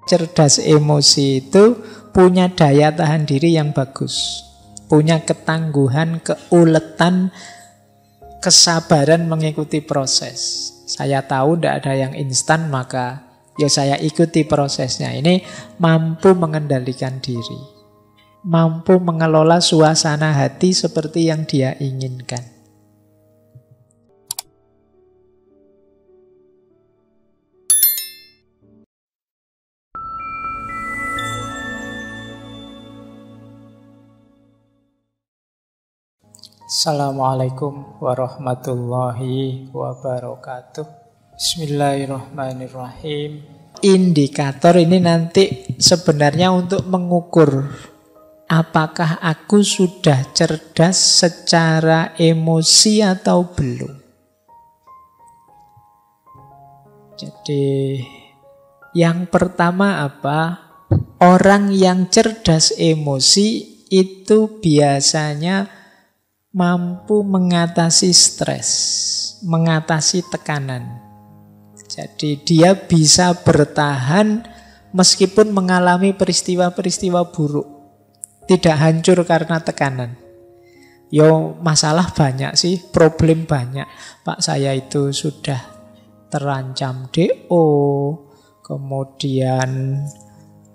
Cerdas emosi itu punya daya tahan diri yang bagus, punya ketangguhan, keuletan, kesabaran mengikuti proses. Saya tahu tidak ada yang instan, maka ya saya ikuti prosesnya. Ini mampu mengendalikan diri, mampu mengelola suasana hati seperti yang dia inginkan. Assalamualaikum warahmatullahi wabarakatuh. Bismillahirrahmanirrahim. Indikator ini nanti sebenarnya untuk mengukur apakah aku sudah cerdas secara emosi atau belum. Jadi yang pertama apa? Orang yang cerdas emosi itu biasanya mampu mengatasi stres, mengatasi tekanan. Jadi dia bisa bertahan meskipun mengalami peristiwa-peristiwa buruk. Tidak hancur karena tekanan. Yo, masalah banyak sih, problem banyak. Pak, saya itu sudah terancam DO, kemudian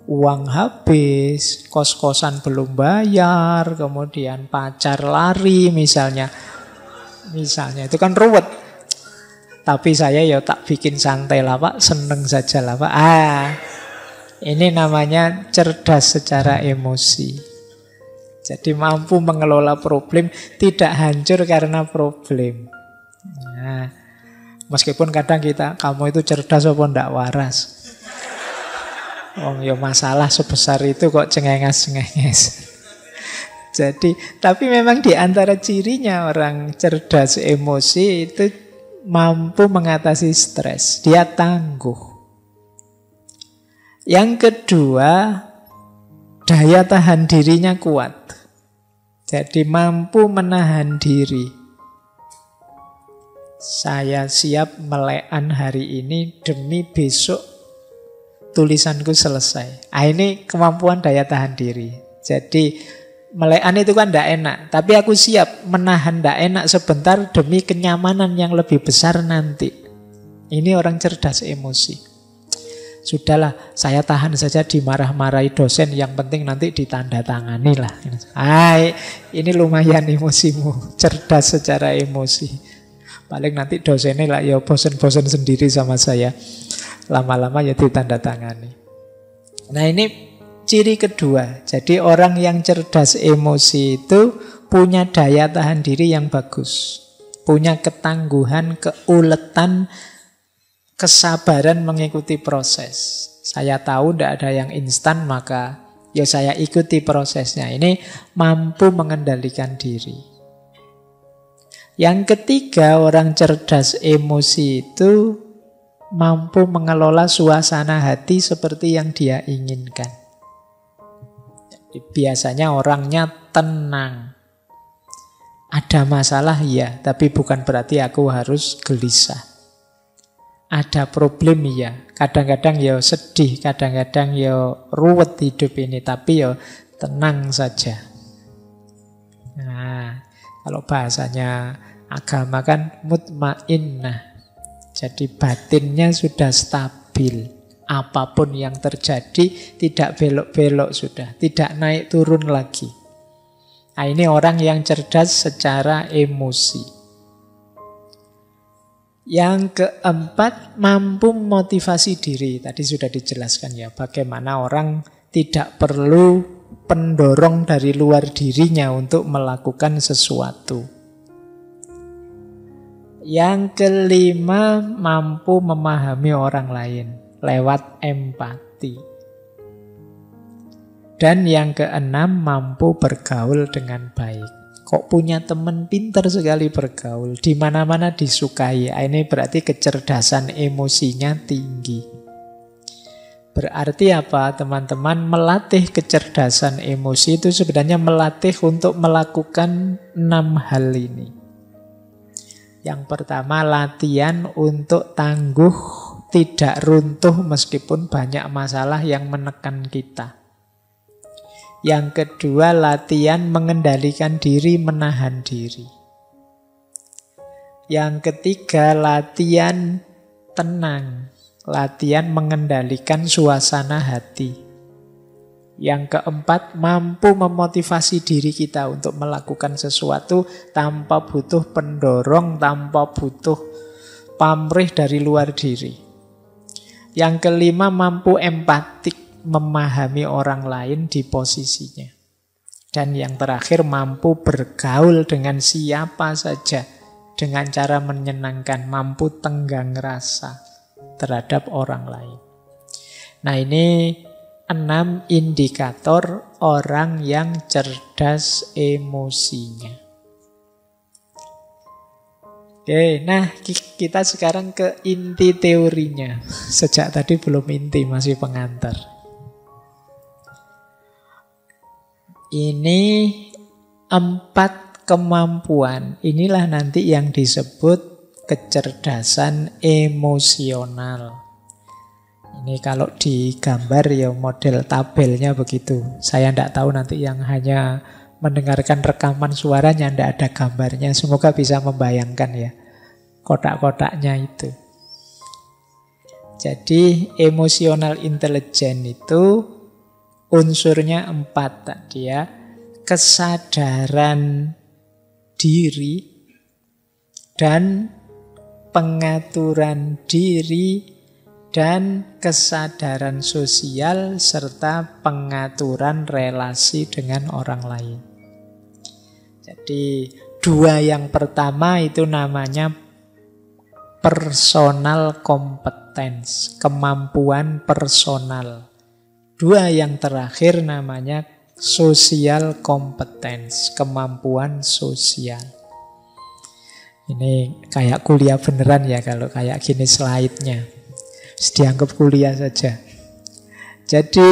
uang habis, kos-kosan belum bayar, kemudian pacar lari misalnya. Misalnya itu kan ruwet. Tapi saya ya tak bikin santai lah Pak, seneng saja lah Pak. Ini namanya cerdas secara emosi. Jadi mampu mengelola problem, tidak hancur karena problem. Nah, meskipun kadang kamu itu cerdas apa ndak waras. Ya masalah sebesar itu kok cengenges-cengenges. Jadi, tapi memang di antara cirinya orang cerdas emosi itu mampu mengatasi stres. Dia tangguh. Yang kedua, daya tahan dirinya kuat. Jadi mampu menahan diri. Saya siap melekan hari ini demi besok tulisanku selesai. Ini kemampuan daya tahan diri. Jadi melekan itu kan tidak enak, tapi aku siap menahan tidak enak sebentar demi kenyamanan yang lebih besar nanti. Ini orang cerdas emosi. Sudahlah, saya tahan saja dimarah-marahi dosen, yang penting nanti ditandatangani lah. Ini lumayan emosimu, cerdas secara emosi. Paling nanti dosennya lah ya bosen-bosen sendiri sama saya. Lama-lama ya ditandatangani. Nah ini ciri kedua. Jadi orang yang cerdas emosi itu punya daya tahan diri yang bagus, punya ketangguhan, keuletan, kesabaran mengikuti proses. Saya tahu tidak ada yang instan, maka ya saya ikuti prosesnya. Ini mampu mengendalikan diri. Yang ketiga, orang cerdas emosi itu mampu mengelola suasana hati seperti yang dia inginkan. Jadi biasanya orangnya tenang. Ada masalah ya, tapi bukan berarti aku harus gelisah. Ada problem ya, kadang-kadang ya sedih, kadang-kadang ya ruwet hidup ini, tapi ya tenang saja. Nah, kalau bahasanya agama kan mutmainnah. Jadi batinnya sudah stabil. Apapun yang terjadi tidak belok-belok sudah. Tidak naik turun lagi. Nah, ini orang yang cerdas secara emosi. Yang keempat, mampu motivasi diri. Tadi sudah dijelaskan ya, bagaimana orang tidak perlu pendorong dari luar dirinya untuk melakukan sesuatu. Yang kelima, mampu memahami orang lain lewat empati. Dan yang keenam, mampu bergaul dengan baik. Kok punya teman pintar sekali bergaul, di mana-mana disukai. Ini berarti kecerdasan emosinya tinggi. Berarti apa teman-teman? Melatih kecerdasan emosi itu sebenarnya melatih untuk melakukan 6 hal ini. Yang pertama, latihan untuk tangguh tidak runtuh meskipun banyak masalah yang menekan kita. Yang kedua, latihan mengendalikan diri, menahan diri. Yang ketiga, latihan tenang, latihan mengendalikan suasana hati. Yang keempat, mampu memotivasi diri kita untuk melakukan sesuatu tanpa butuh pendorong, tanpa butuh pamrih dari luar diri. Yang kelima, mampu empatik, memahami orang lain di posisinya. Dan yang terakhir, mampu bergaul dengan siapa saja dengan cara menyenangkan, mampu tenggang rasa terhadap orang lain. Nah, ini 6 indikator orang yang cerdas emosinya. Oke, nah kita sekarang ke inti teorinya. Sejak tadi belum inti, masih pengantar. Ini 4 kemampuan. Inilah nanti yang disebut kecerdasan emosional. Ini kalau digambar ya model tabelnya begitu. Saya tidak tahu nanti yang hanya mendengarkan rekaman suaranya, tidak ada gambarnya. Semoga bisa membayangkan ya kotak-kotaknya itu. Jadi emotional intelligence itu unsurnya 4 tadi ya. Kesadaran diri dan pengaturan diri dan kesadaran sosial serta pengaturan relasi dengan orang lain. Jadi 2 yang pertama itu namanya personal competence, kemampuan personal. 2 yang terakhir namanya social competence, kemampuan sosial. Ini kayak kuliah beneran ya kalau kayak gini slide-nya. Dianggap kuliah saja. Jadi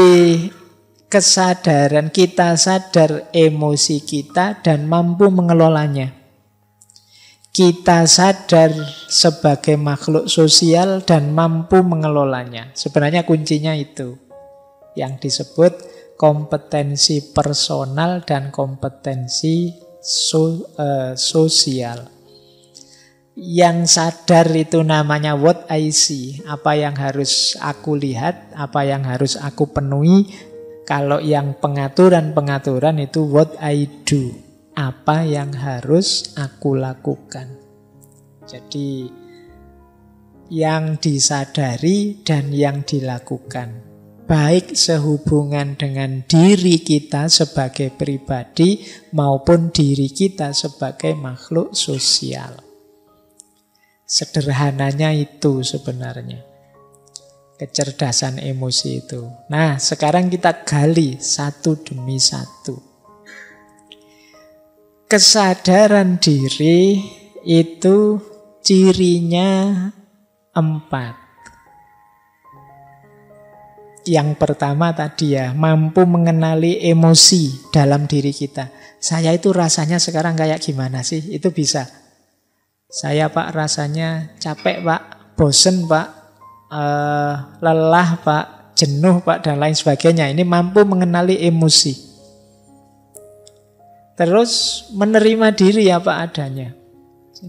kesadaran kita, sadar emosi kita dan mampu mengelolanya. Kita sadar sebagai makhluk sosial dan mampu mengelolanya. Sebenarnya kuncinya itu yang disebut kompetensi personal dan kompetensi sosial. Yang sadar itu namanya what I see, apa yang harus aku lihat, apa yang harus aku penuhi. Kalau yang pengaturan itu what I do, apa yang harus aku lakukan. Jadi yang disadari dan yang dilakukan, baik sehubungan dengan diri kita sebagai pribadi maupun diri kita sebagai makhluk sosial. Sederhananya itu sebenarnya kecerdasan emosi itu. Nah, sekarang kita gali satu demi satu. Kesadaran diri itu cirinya 4. Yang pertama tadi ya, mampu mengenali emosi dalam diri kita. Saya itu rasanya sekarang kayak gimana sih? Itu bisa. Saya Pak rasanya capek Pak, bosen Pak, lelah Pak, jenuh Pak, dan lain sebagainya. Ini mampu mengenali emosi. Terus menerima diri apa adanya.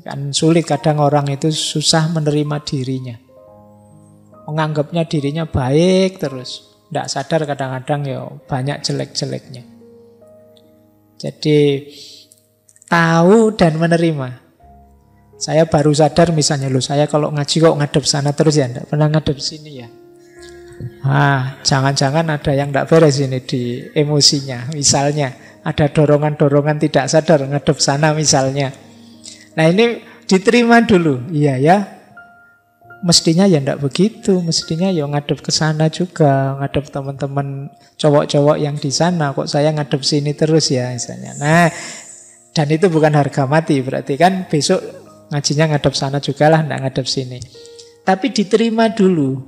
Kan sulit kadang orang itu susah menerima dirinya. Menganggapnya dirinya baik terus. Tidak sadar kadang-kadang ya banyak jelek-jeleknya. Jadi tahu dan menerima. Saya baru sadar misalnya, loh saya kalau ngaji kok ngadep sana terus ya, tidak pernah ngadep sini ya. Jangan-jangan ada yang tidak beres ini di emosinya. Misalnya ada dorongan-dorongan tidak sadar ngadep sana misalnya. Nah ini diterima dulu, iya ya. Mestinya ya tidak begitu, mestinya ya ngadep ke sana juga, ngadep teman-teman cowok-cowok yang di sana, kok saya ngadep sini terus ya misalnya. Nah, dan itu bukan harga mati, berarti kan besok ngajinya ngadep sana juga lah, tidak ngadep sini. Tapi diterima dulu.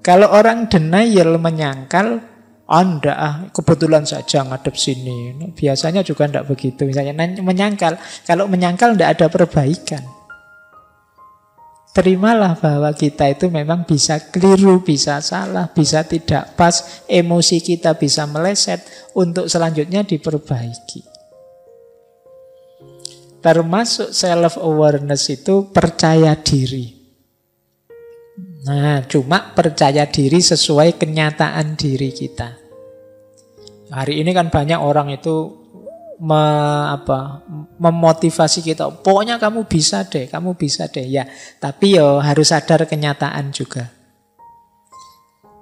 Kalau orang denial, menyangkal, enggak, kebetulan saja ngadep sini. Biasanya juga tidak begitu. Misalnya menyangkal. Kalau menyangkal tidak ada perbaikan. Terimalah bahwa kita itu memang bisa keliru, bisa salah, bisa tidak pas, emosi kita bisa meleset, untuk selanjutnya diperbaiki. Termasuk self-awareness itu percaya diri. Nah, cuma percaya diri sesuai kenyataan diri kita. Hari ini kan banyak orang itu memotivasi kita. Pokoknya kamu bisa deh, kamu bisa deh. Ya, tapi yo harus sadar kenyataan juga.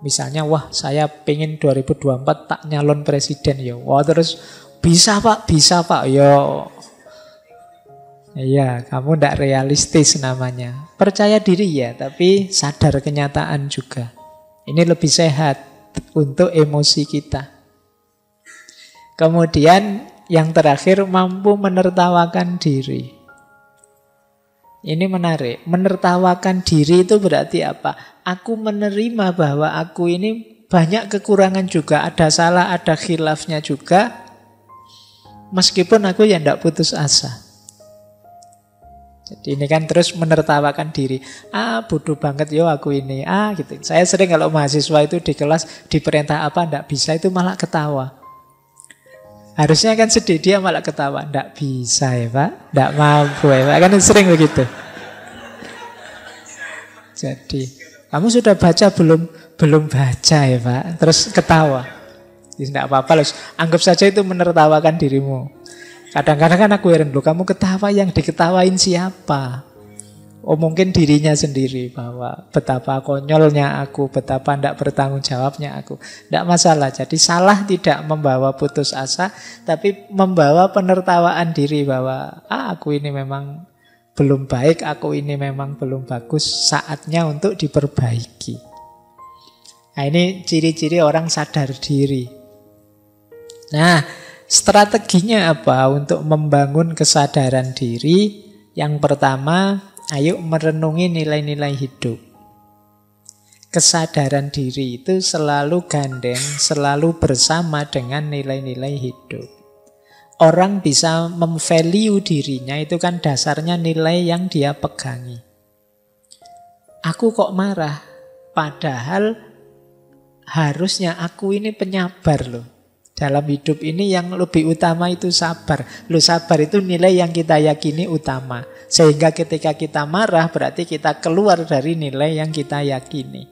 Misalnya, wah saya pengen 2024 tak nyalon presiden yo. Wah terus bisa pak, yo. Iya, kamu tidak realistis namanya. Percaya diri ya, tapi sadar kenyataan juga. Ini lebih sehat untuk emosi kita. Kemudian yang terakhir, mampu menertawakan diri. Ini menarik. Menertawakan diri itu berarti apa? Aku menerima bahwa aku ini banyak kekurangan juga. Ada salah, ada khilafnya juga. Meskipun aku ya tidak putus asa. Jadi ini kan terus menertawakan diri. Bodoh banget yo aku ini. Gitu. Saya sering kalau mahasiswa itu di kelas diperintah apa tidak bisa, itu malah ketawa. Harusnya kan sedih, dia malah ketawa. Tidak bisa ya Pak, tidak mampu ya Pak. Kan sering begitu. Jadi, kamu sudah baca belum? Belum baca ya Pak. Terus ketawa. Tidak apa-apa loh. Anggap saja itu menertawakan dirimu. Kadang-kadang kan aku heran, loh kamu ketawa, yang diketawain siapa? Oh mungkin dirinya sendiri, bahwa betapa konyolnya aku, betapa tidak bertanggung jawabnya aku. Tidak masalah, jadi salah tidak membawa putus asa, tapi membawa penertawaan diri bahwa aku ini memang belum baik, aku ini memang belum bagus, saatnya untuk diperbaiki. Nah ini ciri-ciri orang sadar diri. Nah, strateginya apa untuk membangun kesadaran diri? Yang pertama, ayo merenungi nilai-nilai hidup. Kesadaran diri itu selalu gandeng, selalu bersama dengan nilai-nilai hidup. Orang bisa memvalue dirinya itu kan dasarnya nilai yang dia pegangi. Aku kok marah, padahal harusnya aku ini penyabar loh. Dalam hidup ini yang lebih utama itu sabar. Loh sabar itu nilai yang kita yakini utama. Sehingga ketika kita marah berarti kita keluar dari nilai yang kita yakini.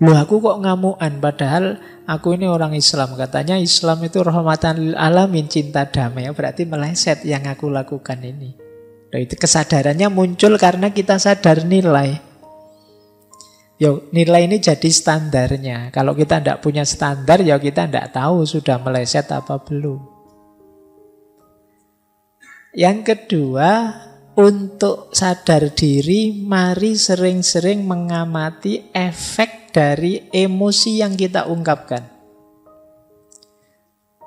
Loh aku kok ngamuan padahal aku ini orang Islam. Katanya Islam itu rahmatan lil alamin, cinta damai. Berarti meleset yang aku lakukan ini. Loh, itu kesadarannya muncul karena kita sadar nilai. Yo, nilai ini jadi standarnya. Kalau kita tidak punya standar, ya kita tidak tahu sudah meleset apa belum. Yang kedua, untuk sadar diri, mari sering-sering mengamati efek dari emosi yang kita ungkapkan.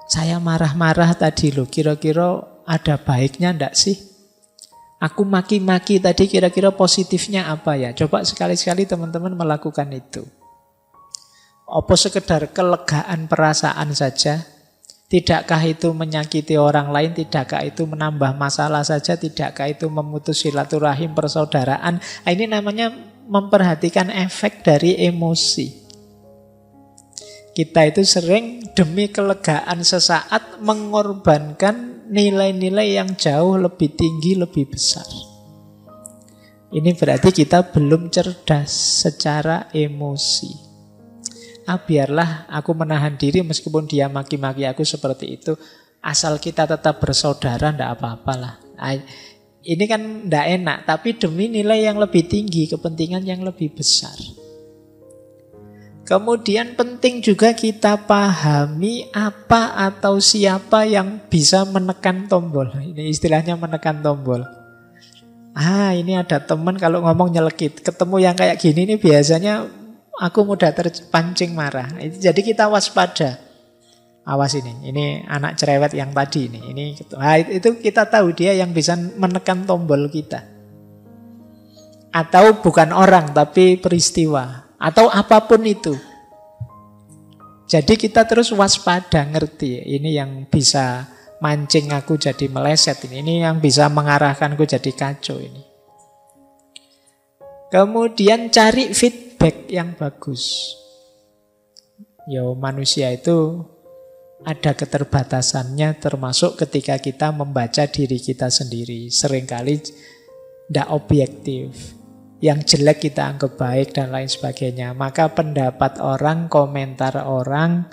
Saya marah-marah tadi loh, kira-kira ada baiknya enggak sih? Aku maki-maki tadi kira-kira positifnya apa ya? Coba sekali-sekali teman-teman melakukan itu. Apa sekedar kelegaan perasaan saja? Tidakkah itu menyakiti orang lain? Tidakkah itu menambah masalah saja? Tidakkah itu memutus silaturahim persaudaraan? Ini namanya memperhatikan efek dari emosi. Kita itu sering demi kelegaan sesaat mengorbankan nilai-nilai yang jauh lebih tinggi, lebih besar. Ini berarti kita belum cerdas secara emosi. Biarlah aku menahan diri meskipun dia maki-maki aku seperti itu. Asal kita tetap bersaudara, tidak apa-apalah. Ini kan tidak enak, tapi demi nilai yang lebih tinggi, kepentingan yang lebih besar. Kemudian penting juga kita pahami apa atau siapa yang bisa menekan tombol. Ini istilahnya menekan tombol. Ini ada teman kalau ngomong nyelekit. Ketemu yang kayak gini ini biasanya aku mudah terpancing marah. Jadi kita waspada. Awas ini anak cerewet yang tadi ini. Itu kita tahu dia yang bisa menekan tombol kita. Atau bukan orang tapi peristiwa. Atau apapun itu. Jadi kita terus waspada, ngerti. Ini yang bisa mancing aku jadi meleset. Ini yang bisa mengarahkanku jadi kacau ini. Kemudian cari feedback yang bagus. Yo, manusia itu ada keterbatasannya, termasuk ketika kita membaca diri kita sendiri. Seringkali tidak objektif. Yang jelek kita anggap baik dan lain sebagainya. Maka pendapat orang, komentar orang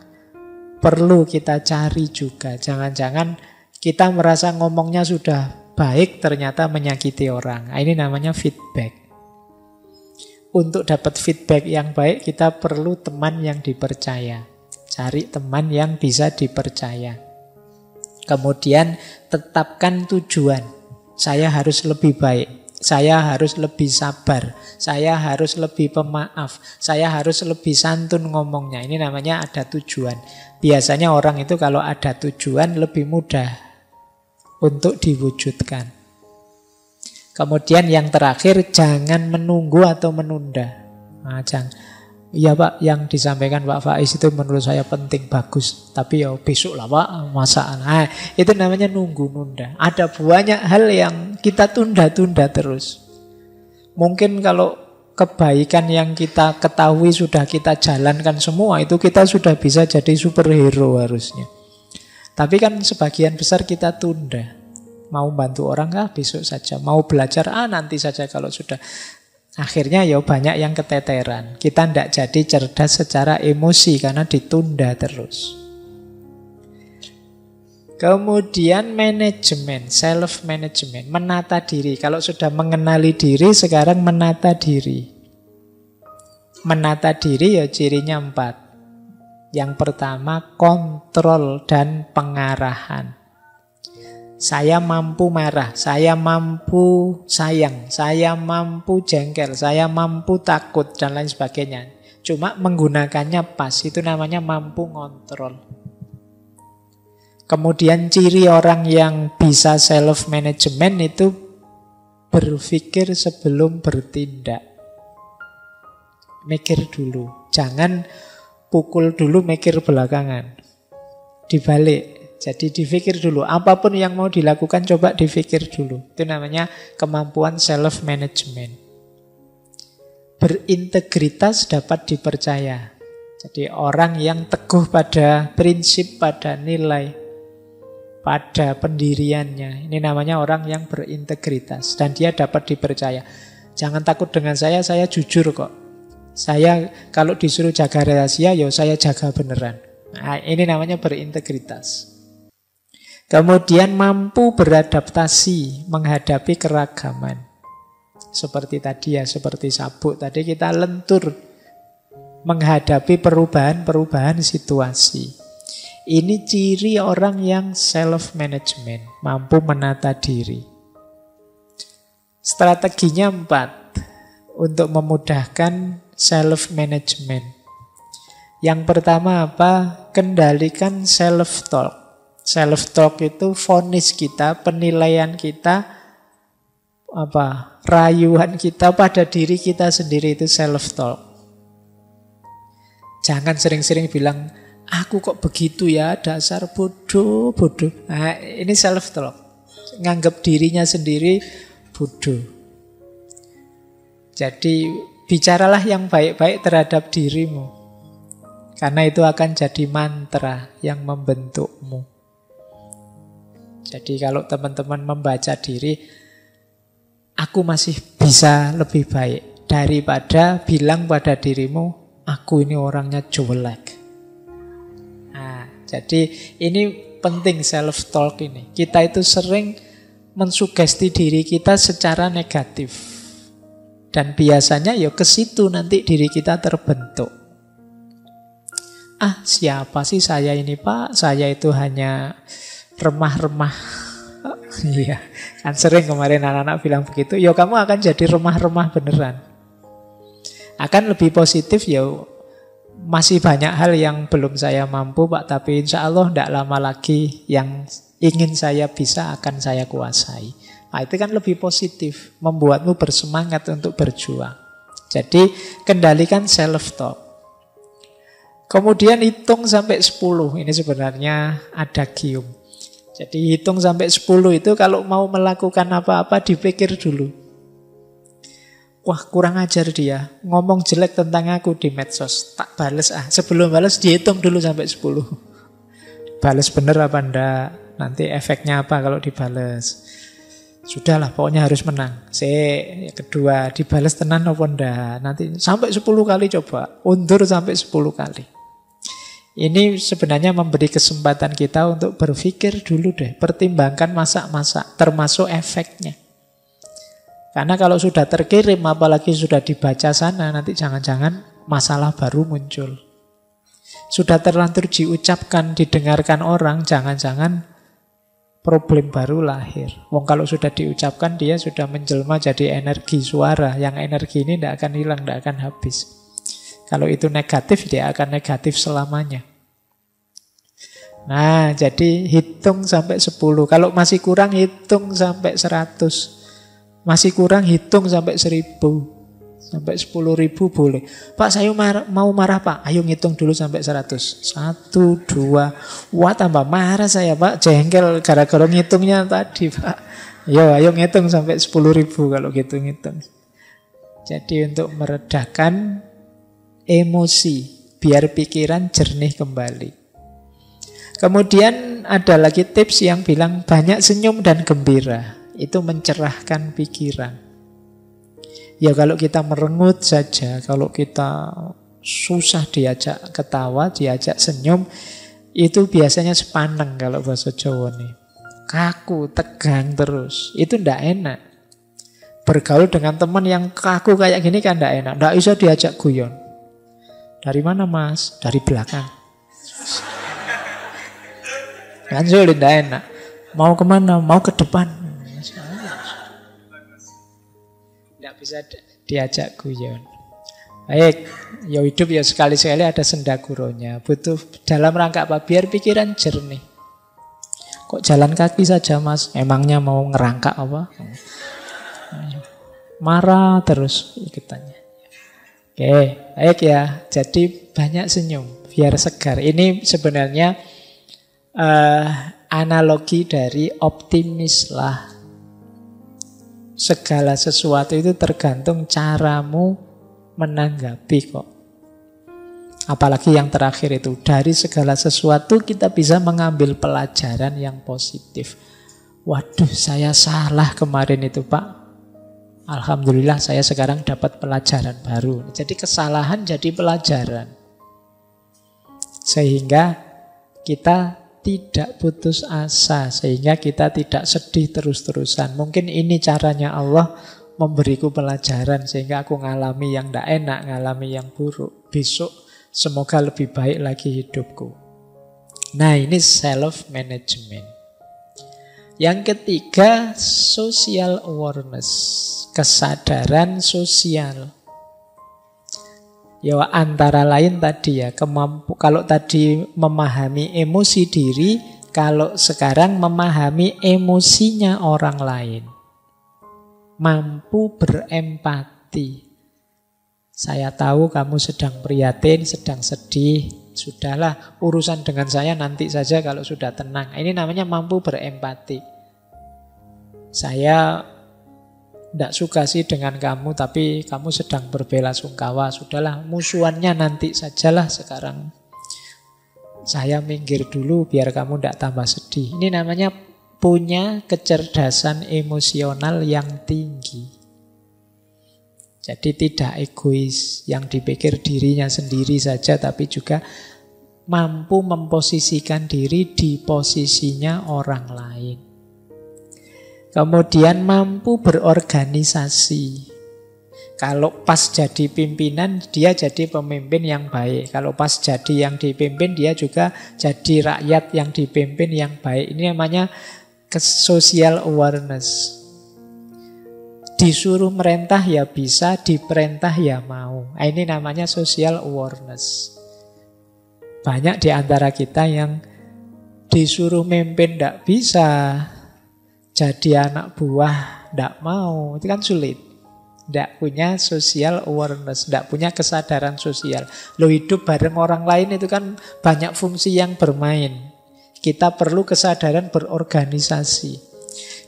perlu kita cari juga. Jangan-jangan kita merasa ngomongnya sudah baik, ternyata menyakiti orang. Ini namanya feedback. Untuk dapat feedback yang baik, kita perlu teman yang dipercaya. Cari teman yang bisa dipercaya. Kemudian tetapkan tujuan. Saya harus lebih baik. Saya harus lebih sabar. Saya harus lebih pemaaf. Saya harus lebih santun ngomongnya. Ini namanya ada tujuan. Biasanya orang itu kalau ada tujuan lebih mudah untuk diwujudkan. Kemudian yang terakhir, jangan menunggu atau menunda. Nah, iya Pak, yang disampaikan Pak Faiz itu menurut saya penting, bagus. Tapi ya besok lah Pak, masaan. Nah, itu namanya nunggu, nunda. Ada banyak hal yang kita tunda-tunda terus. Mungkin kalau kebaikan yang kita ketahui sudah kita jalankan semua, itu kita sudah bisa jadi superhero harusnya. Tapi kan sebagian besar kita tunda. Mau bantu orang, besok saja. Mau belajar, nanti saja kalau sudah. Akhirnya ya banyak yang keteteran. Kita tidak jadi cerdas secara emosi karena ditunda terus. Kemudian manajemen, self-management, menata diri. Kalau sudah mengenali diri, sekarang menata diri. Menata diri ya cirinya 4. Yang pertama, kontrol dan pengarahan. Saya mampu marah, saya mampu sayang, saya mampu jengkel, saya mampu takut, dan lain sebagainya. Cuma menggunakannya pas, itu namanya mampu ngontrol. Kemudian ciri orang yang bisa self-management itu berpikir sebelum bertindak. Mikir dulu, jangan pukul dulu, mikir belakangan. Dibalik. Jadi dipikir dulu, apapun yang mau dilakukan coba dipikir dulu. Itu namanya kemampuan self-management. Berintegritas dapat dipercaya. Jadi orang yang teguh pada prinsip, pada nilai, pada pendiriannya. Ini namanya orang yang berintegritas. Dan dia dapat dipercaya. Jangan takut dengan saya jujur kok. Saya kalau disuruh jaga rahasia, ya saya jaga beneran. Nah, ini namanya berintegritas. Kemudian mampu beradaptasi menghadapi keragaman. Seperti tadi ya, seperti sabuk. Tadi kita lentur menghadapi perubahan-perubahan situasi. Ini ciri orang yang self-management, mampu menata diri. Strateginya 4 untuk memudahkan self-management. Yang pertama apa? Kendalikan self-talk. Self-talk itu vonis kita, penilaian kita, rayuan kita pada diri kita sendiri, itu self-talk. Jangan sering-sering bilang, aku kok begitu ya, dasar bodoh. Nah, ini self-talk. Nganggap dirinya sendiri bodoh. Jadi bicaralah yang baik-baik terhadap dirimu. Karena itu akan jadi mantra yang membentukmu. Jadi kalau teman-teman membaca diri, aku masih bisa lebih baik, daripada bilang pada dirimu, aku ini orangnya jelek. Nah, jadi ini penting self-talk ini. Kita itu sering mensugesti diri kita secara negatif. Dan biasanya ya ke situ nanti diri kita terbentuk. Siapa sih saya ini Pak? Saya itu hanya remah-remah. Iya, kan sering kemarin anak-anak bilang begitu. Ya kamu akan jadi remah-remah beneran. Akan lebih positif ya, masih banyak hal yang belum saya mampu Pak, tapi insya Allah tidak lama lagi yang ingin saya bisa akan saya kuasai. Nah, itu kan lebih positif, membuatmu bersemangat untuk berjuang. Jadi kendalikan self-talk. Kemudian hitung sampai 10. Ini sebenarnya adagium. Jadi hitung sampai 10 itu kalau mau melakukan apa-apa dipikir dulu. wah kurang ajar dia, ngomong jelek tentang aku di medsos, tak bales Sebelum bales dihitung dulu sampai 10. Bales bener apa enggak, nanti efeknya apa kalau dibales. Sudahlah, pokoknya harus menang. Kedua, dibales tenan apa enggak, nanti sampai 10 kali coba, undur sampai 10 kali. Ini sebenarnya memberi kesempatan kita untuk berpikir dulu deh, pertimbangkan masak-masak, termasuk efeknya. Karena kalau sudah terkirim, apalagi sudah dibaca sana, nanti jangan-jangan masalah baru muncul. Sudah terlanjur diucapkan, didengarkan orang, jangan-jangan problem baru lahir. Wong kalau sudah diucapkan, dia sudah menjelma jadi energi suara. Yang energi ini tidak akan hilang, tidak akan habis. Kalau itu negatif, dia akan negatif selamanya. Nah, jadi hitung sampai 10. Kalau masih kurang, hitung sampai 100. Masih kurang, hitung sampai 1000. Sampai 10.000 boleh. Pak, saya mau marah, Pak. Ayo ngitung dulu sampai 100. 1, 2. Wah, tambah marah saya, Pak. Jengkel gara-gara ngitungnya tadi, Pak. Ayo ngitung sampai 10.000 kalau gitu ngitung. Jadi untuk meredakan emosi, biar pikiran jernih kembali. Kemudian ada lagi tips yang bilang banyak senyum dan gembira. Itu mencerahkan pikiran. Ya kalau kita merengut saja, kalau kita susah diajak ketawa, diajak senyum, itu biasanya sepaneng kalau bahasa Jawa nih. Kaku, tegang terus. Itu ndak enak. Bergaul dengan teman yang kaku kayak gini kan ndak enak. Ndak bisa diajak guyon. Dari mana, Mas? Dari belakang. Kan sulit, ndak enak. Mau kemana? Mau ke depan. Nggak bisa diajak guyon. Baik, ya hidup ya sekali-sekali ada sendaguronya. Butuh dalam rangka apa? Biar pikiran jernih. Kok jalan kaki saja, Mas? Emangnya mau ngerangkak apa? Marah terus ikutannya. Oke, baik ya. Jadi banyak senyum biar segar. Ini sebenarnya analogi dari optimis lah. Segala sesuatu itu tergantung caramu menanggapi kok. Apalagi yang terakhir itu, dari segala sesuatu kita bisa mengambil pelajaran yang positif. Waduh, saya salah kemarin itu, Pak. Alhamdulillah saya sekarang dapat pelajaran baru. Jadi kesalahan jadi pelajaran. Sehingga kita tidak putus asa, sehingga kita tidak sedih terus-terusan. Mungkin ini caranya Allah memberiku pelajaran, sehingga aku ngalami yang tidak enak, ngalami yang buruk. Besok semoga lebih baik lagi hidupku. Nah, ini self-management. Yang ketiga, social awareness, kesadaran sosial. Ya antara lain tadi ya, kalau tadi memahami emosi diri, kalau sekarang memahami emosinya orang lain. Mampu berempati. Saya tahu kamu sedang prihatin, sedang sedih. Sudahlah, urusan dengan saya nanti saja kalau sudah tenang. Ini namanya mampu berempati. Saya tidak suka sih dengan kamu, tapi kamu sedang berbelasungkawa. Sudahlah, musuhannya nanti sajalah sekarang. Saya minggir dulu biar kamu tidak tambah sedih. Ini namanya punya kecerdasan emosional yang tinggi. Jadi tidak egois, yang dipikir dirinya sendiri saja, tapi juga mampu memposisikan diri di posisinya orang lain. Kemudian mampu berorganisasi. Kalau pas jadi pimpinan, dia jadi pemimpin yang baik. Kalau pas jadi yang dipimpin, dia juga jadi rakyat yang dipimpin yang baik. Ini namanya social awareness. Disuruh merintah ya bisa, diperintah ya mau. Ini namanya social awareness. Banyak di antara kita yang disuruh mimpin tidak bisa, jadi anak buah tidak mau, itu kan sulit. Tidak punya social awareness, tidak punya kesadaran sosial. Lo hidup bareng orang lain itu kan banyak fungsi yang bermain. Kita perlu kesadaran berorganisasi.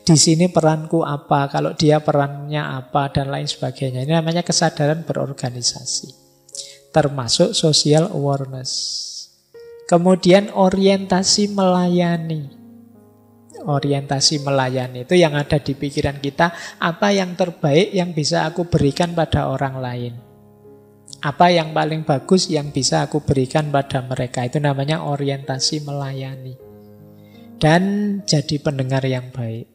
Di sini peranku apa, kalau dia perannya apa, dan lain sebagainya. Ini namanya kesadaran berorganisasi. Termasuk social awareness. Kemudian orientasi melayani. Orientasi melayani itu yang ada di pikiran kita, apa yang terbaik yang bisa aku berikan pada orang lain. Apa yang paling bagus yang bisa aku berikan pada mereka. Itu namanya orientasi melayani. Dan jadi pendengar yang baik.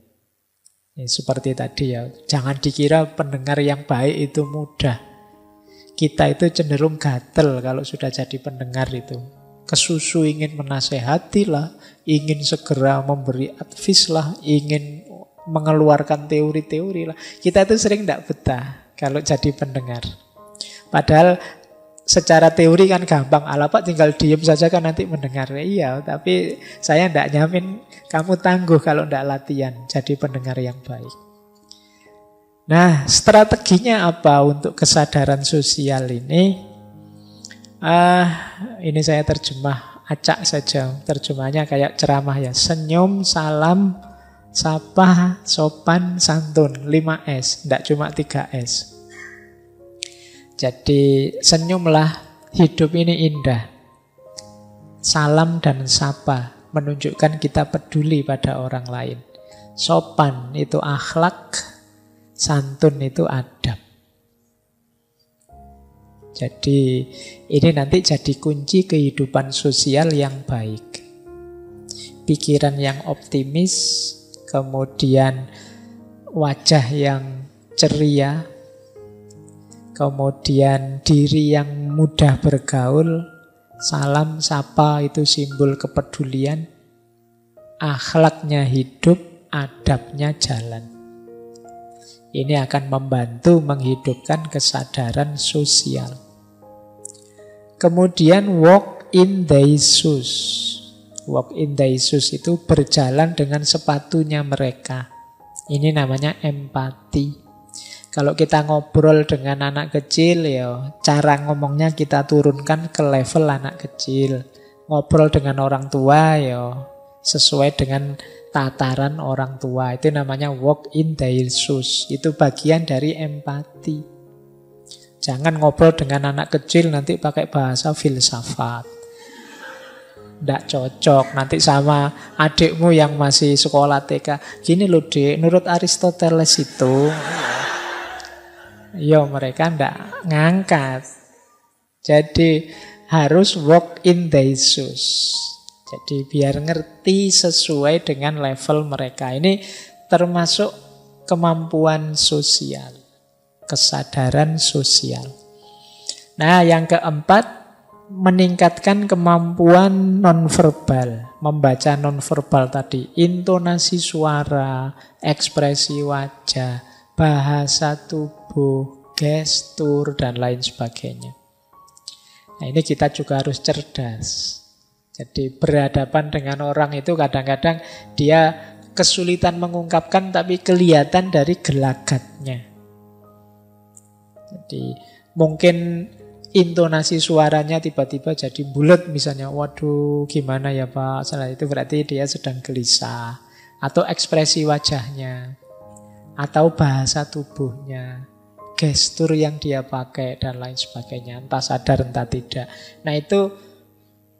Ya, seperti tadi ya, jangan dikira pendengar yang baik itu mudah. Kita itu cenderung gatel kalau sudah jadi pendengar itu. Kesusu ingin menasehati lah, ingin segera memberi advice lah, ingin mengeluarkan teori-teori lah. Kita itu sering tidak betah kalau jadi pendengar. Padahal secara teori kan gampang. Alah Pak tinggal diem saja kan nanti mendengar. Iya, tapi saya tidak nyamin kamu tangguh kalau tidak latihan jadi pendengar yang baik. Nah, strateginya apa untuk kesadaran sosial ini? Ini saya terjemah acak saja. Terjemahnya kayak ceramah ya. Senyum, salam, sapa, sopan, santun. 5S, tidak cuma 3S. Jadi senyumlah, hidup ini indah. Salam dan sapa menunjukkan kita peduli pada orang lain. Sopan itu akhlak, santun itu adab. Jadi ini nanti jadi kunci kehidupan sosial yang baik. Pikiran yang optimis, kemudian wajah yang ceria, kemudian diri yang mudah bergaul, salam, sapa itu simbol kepedulian, akhlaknya hidup, adabnya jalan. Ini akan membantu menghidupkan kesadaran sosial. Kemudian walk in thy shoes. Walk in thy shoes itu berjalan dengan sepatunya mereka. Ini namanya empati. Kalau kita ngobrol dengan anak kecil, ya cara ngomongnya kita turunkan ke level anak kecil. Ngobrol dengan orang tua, ya sesuai dengan tataran orang tua. Itu namanya walk in their shoes. Itu bagian dari empati. Jangan ngobrol dengan anak kecil nanti pakai bahasa filsafat. Tidak cocok. Nanti sama adikmu yang masih sekolah TK. Gini loh dek, menurut Aristoteles itu... Ya mereka tidak ngangkat. Jadi harus walk in their shoes. Jadi biar ngerti sesuai dengan level mereka. Ini termasuk kemampuan sosial, kesadaran sosial. Nah yang keempat, meningkatkan kemampuan nonverbal. Membaca nonverbal tadi, intonasi suara, ekspresi wajah, bahasa tubuh, gestur, dan lain sebagainya. Nah ini kita juga harus cerdas. Jadi berhadapan dengan orang itu kadang-kadang dia kesulitan mengungkapkan tapi kelihatan dari gelagatnya. Jadi mungkin intonasi suaranya tiba-tiba jadi bulat misalnya. Waduh gimana ya Pak, salah itu berarti dia sedang gelisah. Atau ekspresi wajahnya, atau bahasa tubuhnya, gestur yang dia pakai, dan lain sebagainya. Entah sadar entah tidak. Nah itu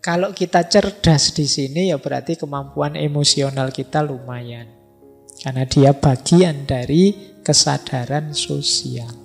kalau kita cerdas di sini ya berarti kemampuan emosional kita lumayan. Karena dia bagian dari kesadaran sosial.